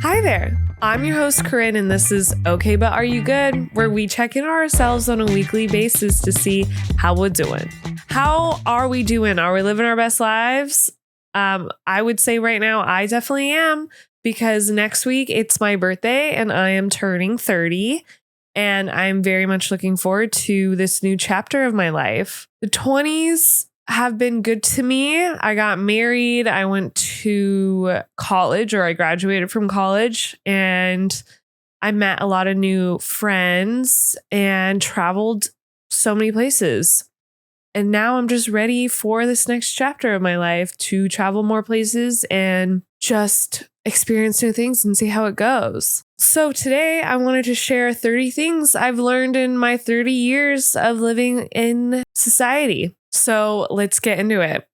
Hi there. I'm your host, Corinne, and this is Okay, But Are You Good? Where we check in on ourselves on a weekly basis to see how we're doing. How are we doing? Are we living our best lives? I would say right now, I definitely am, because next week it's my birthday and I am turning 30. And I'm very much looking forward to this new chapter of my life. The 20s have been good to me. I got married. I went to college, or I graduated from college, and I met a lot of new friends and traveled so many places. And now I'm just ready for this next chapter of my life to travel more places and just experience new things and see how it goes. So today I wanted to share 30 things I've learned in my 30 years of living in society. So let's get into it.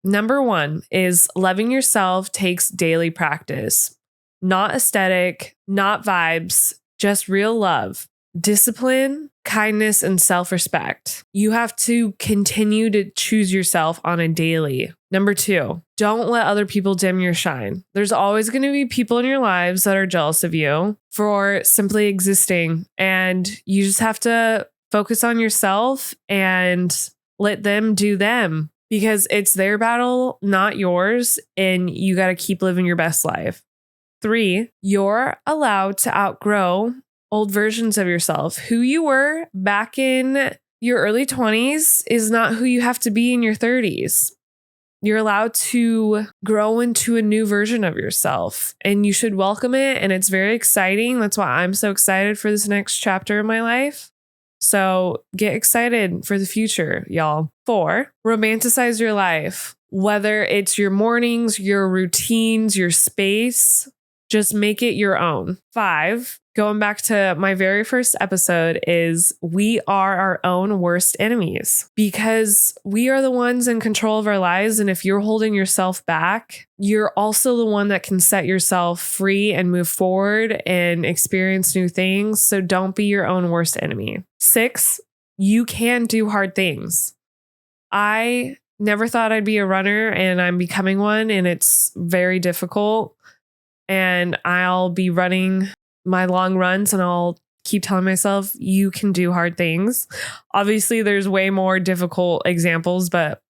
Number 1 is loving yourself takes daily practice. Not aesthetic, not vibes, just real love. Discipline, kindness, and self-respect. You have to continue to choose yourself on a daily. Number 2, don't let other people dim your shine. There's always going to be people in your lives that are jealous of you for simply existing, and you just have to focus on yourself and let them do them, because it's their battle, not yours, and you got to keep living your best life. 3, you're allowed to outgrow old versions of yourself. Who you were back in your early 20s is not who you have to be in your 30s. You're allowed to grow into a new version of yourself, and you should welcome it. And it's very exciting. That's why I'm so excited for this next chapter of my life. So get excited for the future, y'all. 4, romanticize your life. Whether it's your mornings, your routines, your space, just make it your own. 5, going back to my very first episode, is we are our own worst enemies, because we are the ones in control of our lives. And if you're holding yourself back, you're also the one that can set yourself free and move forward and experience new things. So don't be your own worst enemy. 6, you can do hard things. I never thought I'd be a runner, and I'm becoming one, and it's very difficult. And I'll be running my long runs and I'll keep telling myself, you can do hard things. Obviously, there's way more difficult examples, but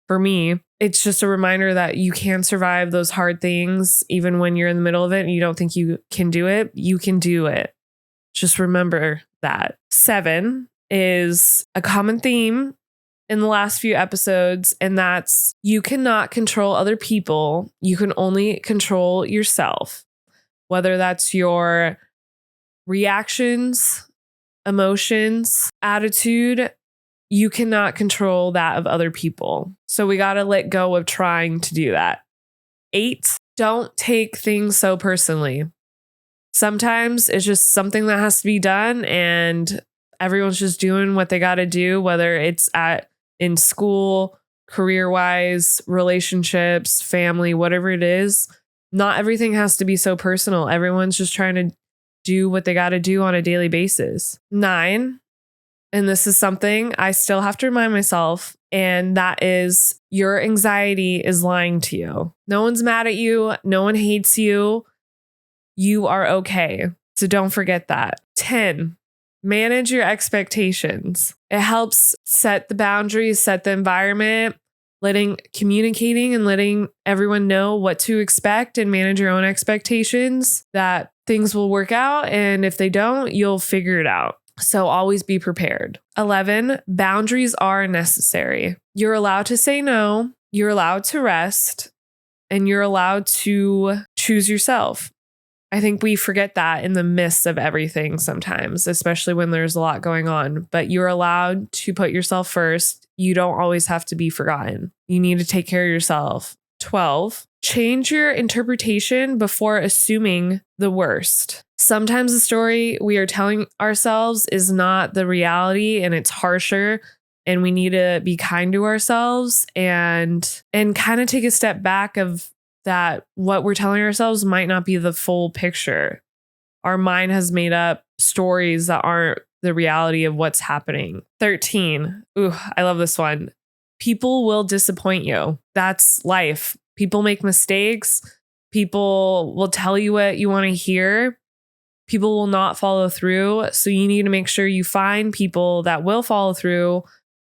for me, it's just a reminder that you can survive those hard things even when you're in the middle of it and you don't think you can do it. You can do it. Just remember that. 7 is a common theme in the last few episodes, and that's you cannot control other people. You can only control yourself, whether that's your reactions, emotions, attitude. You cannot control that of other people. So we got to let go of trying to do that. 8, don't take things so personally. Sometimes it's just something that has to be done, and everyone's just doing what they got to do, whether it's in school, career-wise, relationships, family, whatever it is. Not everything has to be so personal. Everyone's just trying to do what they got to do on a daily basis. 9, and this is something I still have to remind myself, and that is your anxiety is lying to you. No one's mad at you. No one hates you. You are okay. So don't forget that. 10, manage your expectations. It helps set the boundaries, set the environment, communicating and letting everyone know what to expect, and manage your own expectations that things will work out. And if they don't, you'll figure it out. So always be prepared. 11, boundaries are necessary. You're allowed to say no. You're allowed to rest, and you're allowed to choose yourself. I think we forget that in the midst of everything sometimes, especially when there's a lot going on. But you're allowed to put yourself first. You don't always have to be forgotten. You need to take care of yourself. 12, change your interpretation before assuming the worst. Sometimes the story we are telling ourselves is not the reality, and it's harsher. And we need to be kind to ourselves and kind of take a step back of that what we're telling ourselves might not be the full picture. Our mind has made up stories that aren't the reality of what's happening. 13. Ooh, I love this one. People will disappoint you. That's life. People make mistakes. People will tell you what you want to hear. People will not follow through. So you need to make sure you find people that will follow through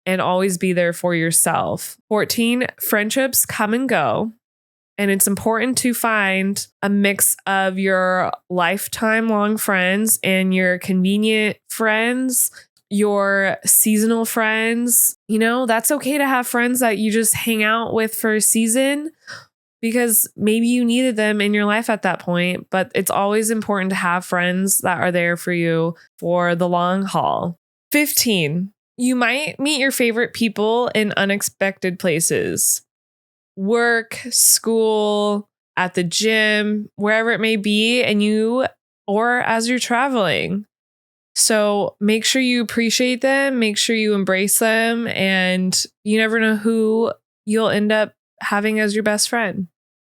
and always be there for yourself. 14, friendships come and go. And it's important to find a mix of your lifetime long friends and your convenient friends, your seasonal friends. You know, that's okay to have friends that you just hang out with for a season because maybe you needed them in your life at that point. But it's always important to have friends that are there for you for the long haul. 15, you might meet your favorite people in unexpected places. Work, school, at the gym, wherever it may be, or as you're traveling. So make sure you appreciate them, make sure you embrace them, and you never know who you'll end up having as your best friend.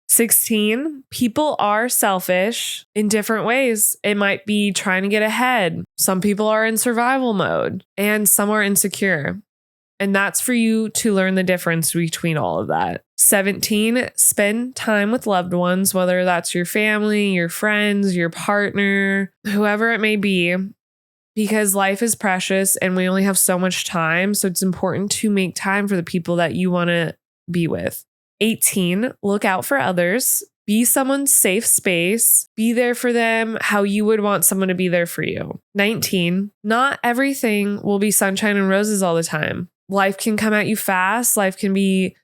16, people are selfish in different ways. It might be trying to get ahead. Some people are in survival mode and some are insecure. And that's for you to learn the difference between all of that. 17, spend time with loved ones, whether that's your family, your friends, your partner, whoever it may be, because life is precious and we only have so much time. So it's important to make time for the people that you want to be with. 18, look out for others. Be someone's safe space. Be there for them how you would want someone to be there for you. 19, not everything will be sunshine and roses all the time. Life can come at you fast. Life can be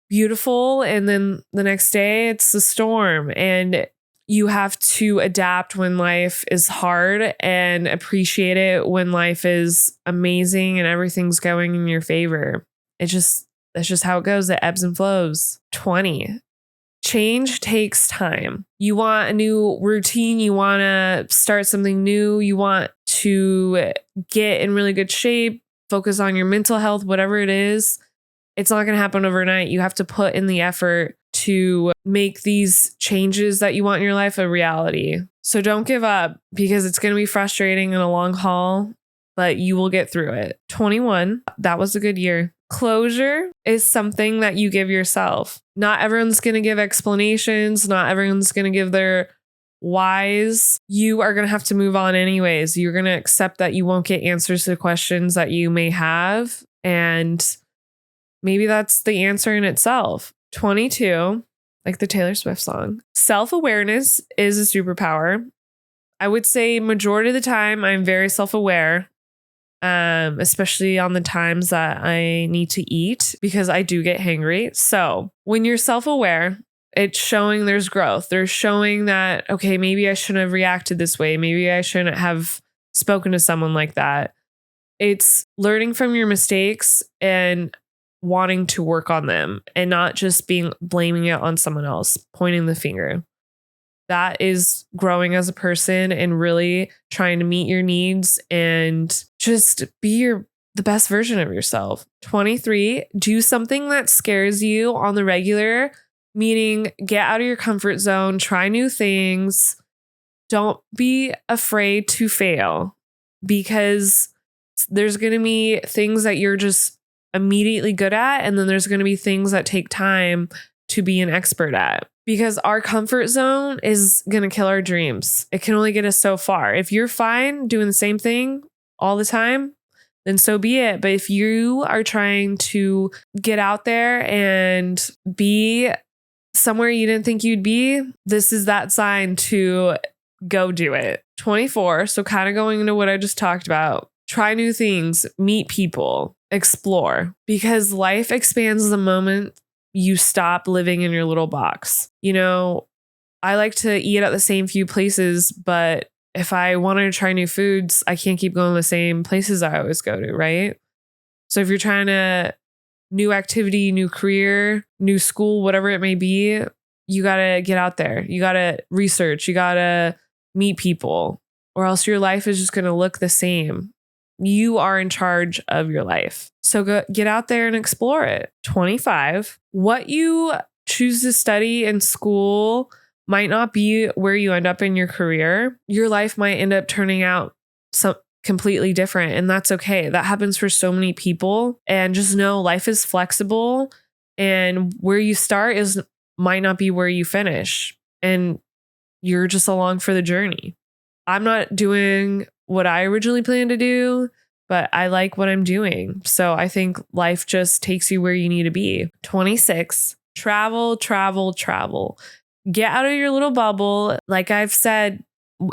beautiful. And then the next day it's a storm. And you have to adapt when life is hard and appreciate it when life is amazing and everything's going in your favor. That's just how it goes. It ebbs and flows. 20, change takes time. You want a new routine. You want to start something new. You want to get in really good shape, focus on your mental health, whatever it is. It's not going to happen overnight. You have to put in the effort to make these changes that you want in your life a reality. So don't give up because it's going to be frustrating in a long haul, but you will get through it. 21, that was a good year. Closure is something that you give yourself. Not everyone's going to give explanations. Not everyone's going to give their whys. You are going to have to move on anyways. You're going to accept that you won't get answers to questions that you may have. And maybe that's the answer in itself. 22, like the Taylor Swift song. Self-awareness is a superpower. I would say majority of the time I'm very self-aware. Especially on the times that I need to eat because I do get hangry. So when you're self-aware, it's showing there's growth. There's showing that, okay, maybe I shouldn't have reacted this way. Maybe I shouldn't have spoken to someone like that. It's learning from your mistakes and wanting to work on them and not just blaming it on someone else, pointing the finger. That is growing as a person and really trying to meet your needs and just be the best version of yourself. 23, do something that scares you on the regular, meaning get out of your comfort zone, try new things. Don't be afraid to fail because there's going to be things that you're just immediately good at. And then there's going to be things that take time to be an expert at. Because our comfort zone is going to kill our dreams. It can only get us so far. If you're fine doing the same thing all the time, then so be it. But if you are trying to get out there and be somewhere you didn't think you'd be, this is that sign to go do it. 24. So kind of going into what I just talked about. Try new things, meet people, explore. Because life expands the moment you stop living in your little box. You know, I like to eat at the same few places, but if I wanted to try new foods, I can't keep going to the same places I always go to, right? So if you're trying to new activity, new career, new school, whatever it may be, you got to get out there. You got to research, you got to meet people, or else your life is just going to look the same. You are in charge of your life. So go get out there and explore it. 25, what you choose to study in school might not be where you end up in your career. Your life might end up turning out completely different, and that's okay. That happens for so many people. And just know life is flexible, and where you start is might not be where you finish, and you're just along for the journey. I'm not doing what I originally planned to do, but I like what I'm doing. So I think life just takes you where you need to be. 26, travel, travel, travel. Get out of your little bubble. Like I've said,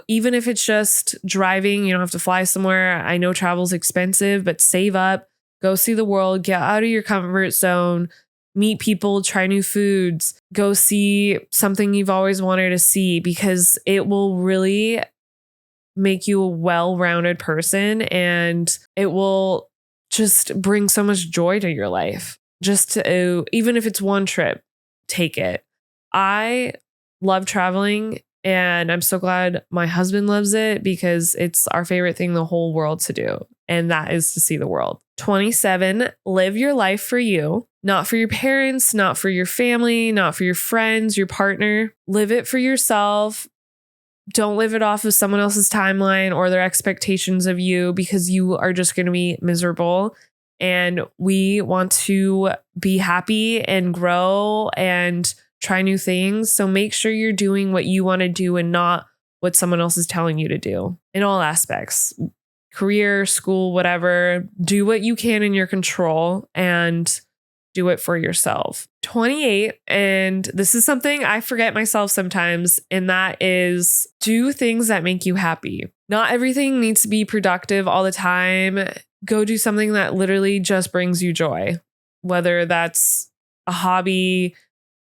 even if it's just driving, you don't have to fly somewhere. I know travel's expensive, but save up, go see the world, get out of your comfort zone, meet people, try new foods, go see something you've always wanted to see, because it will really make you a well-rounded person, and it will just bring so much joy to your life. Just to, even if it's one trip, take it. I love traveling, and I'm so glad my husband loves it, because it's our favorite thing in the whole world to do, and that is to see the world. 27, live your life for you, not for your parents, not for your family, not for your friends, your partner. Live it for yourself. Don't live it off of someone else's timeline or their expectations of you, because you are just going to be miserable. And we want to be happy and grow and try new things. So make sure you're doing what you want to do and not what someone else is telling you to do in all aspects. Career, school, whatever. Do what you can in your control and do it for yourself. 28, and this is something I forget myself sometimes, and that is do things that make you happy. Not everything needs to be productive all the time. Go do something that literally just brings you joy, whether that's a hobby,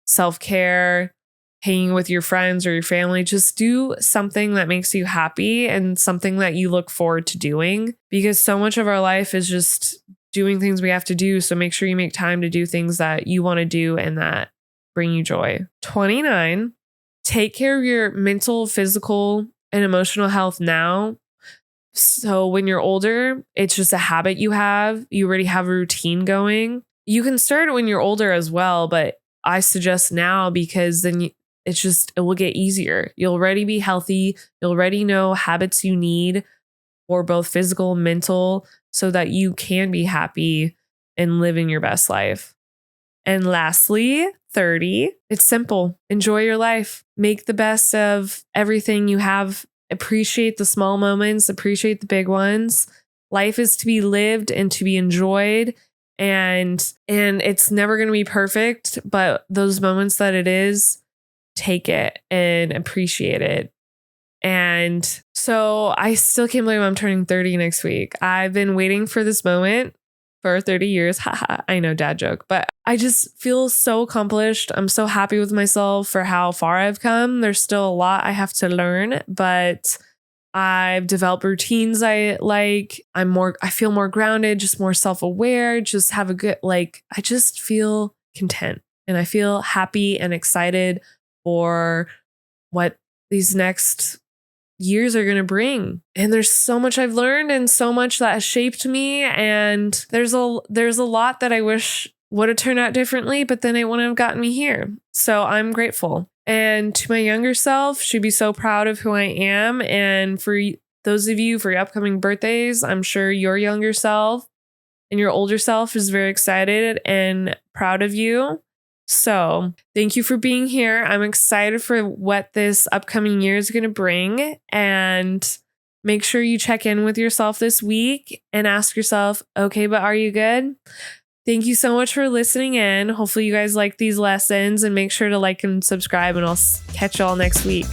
self-care, hanging with your friends or your family. Just do something that makes you happy and something that you look forward to doing, because so much of our life is just doing things we have to do. So make sure you make time to do things that you want to do and that bring you joy. 29, take care of your mental, physical, and emotional health now. So when you're older, it's just a habit you have. You already have a routine going. You can start when you're older as well, but I suggest now, because then it will get easier. You'll already be healthy. You'll already know habits you need for both physical and mental, so that you can be happy and living your best life. And lastly, 30, it's simple. Enjoy your life. Make the best of everything you have. Appreciate the small moments. Appreciate the big ones. Life is to be lived and to be enjoyed. And it's never going to be perfect, but those moments that it is, take it and appreciate it. And so I still can't believe I'm turning 30 next week. I've been waiting for this moment for 30 years. Haha, I know, dad joke, but I just feel so accomplished. I'm so happy with myself for how far I've come. There's still a lot I have to learn, but I've developed routines I like. I feel more grounded, just more self-aware, just have a good, I just feel content, and I feel happy and excited for what these next years are going to bring. And there's so much I've learned and so much that has shaped me. And there's a lot that I wish would have turned out differently, but then it wouldn't have gotten me here. So I'm grateful. And to my younger self, she'd be so proud of who I am. And for those of you for your upcoming birthdays, I'm sure your younger self and your older self is very excited and proud of you. So thank you for being here. I'm excited for what this upcoming year is going to bring. And make sure you check in with yourself this week and ask yourself, okay, but are you good? Thank you so much for listening in. Hopefully you guys like these lessons, and make sure to like and subscribe, and I'll catch y'all next week.